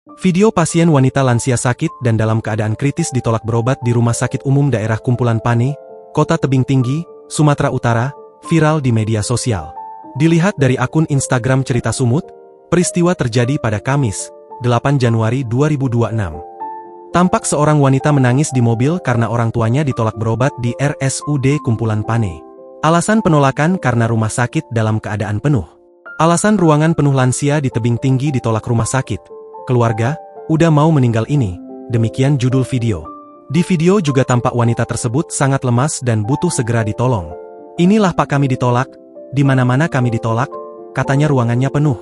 Video pasien wanita lansia sakit dan dalam keadaan kritis ditolak berobat di Rumah Sakit Umum Daerah Kumpulan Pane, Kota Tebing Tinggi, Sumatera Utara, viral di media sosial. Dilihat dari akun Instagram Cerita Sumut, peristiwa terjadi pada Kamis, 8 Januari 2026. Tampak seorang wanita menangis di mobil karena orang tuanya ditolak berobat di RSUD Kumpulan Pane. Alasan penolakan karena rumah sakit dalam keadaan penuh. Alasan ruangan penuh lansia di tebing tinggi ditolak rumah sakit. Keluarga, udah mau meninggal ini, demikian judul video. Di video juga tampak wanita tersebut sangat lemas dan butuh segera ditolong. Inilah Pak, kami ditolak, di mana-mana kami ditolak, katanya ruangannya penuh.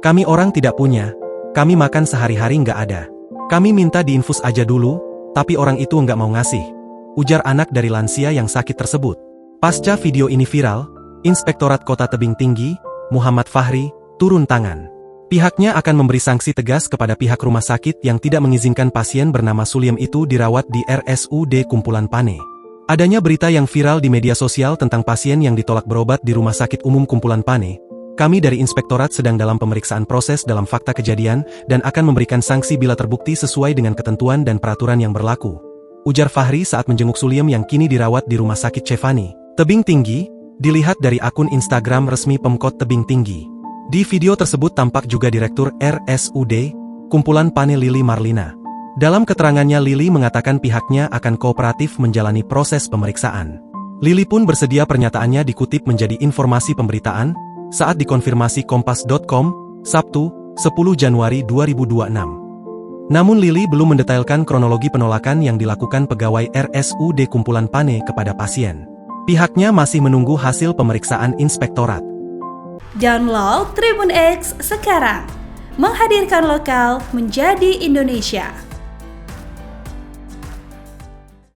Kami orang tidak punya, kami makan sehari-hari nggak ada. Kami minta diinfus aja dulu, tapi orang itu nggak mau ngasih. Ujar anak dari lansia yang sakit tersebut. Pasca video ini viral, Inspektorat Kota Tebing Tinggi, Muhammad Fahri, turun tangan. Pihaknya akan memberi sanksi tegas kepada pihak rumah sakit yang tidak mengizinkan pasien bernama Suliem itu dirawat di RSUD Kumpulan Pane. Adanya berita yang viral di media sosial tentang pasien yang ditolak berobat di Rumah Sakit Umum Kumpulan Pane. Kami dari Inspektorat sedang dalam pemeriksaan proses dalam fakta kejadian dan akan memberikan sanksi bila terbukti sesuai dengan ketentuan dan peraturan yang berlaku. Ujar Fahri saat menjenguk Suliem yang kini dirawat di Rumah Sakit Cefani, Tebing Tinggi, dilihat dari akun Instagram resmi Pemkot Tebing Tinggi. Di video tersebut tampak juga Direktur RSUD, Kumpulan Pane Lili Marlina. Dalam keterangannya Lili mengatakan pihaknya akan kooperatif menjalani proses pemeriksaan. Lili pun bersedia pernyataannya dikutip menjadi informasi pemberitaan, saat dikonfirmasi Kompas.com, Sabtu, 10 Januari 2026. Namun Lili belum mendetailkan kronologi penolakan yang dilakukan pegawai RSUD Kumpulan Pane kepada pasien. Pihaknya masih menunggu hasil pemeriksaan inspektorat. Download Tribun X sekarang, menghadirkan lokal menjadi Indonesia.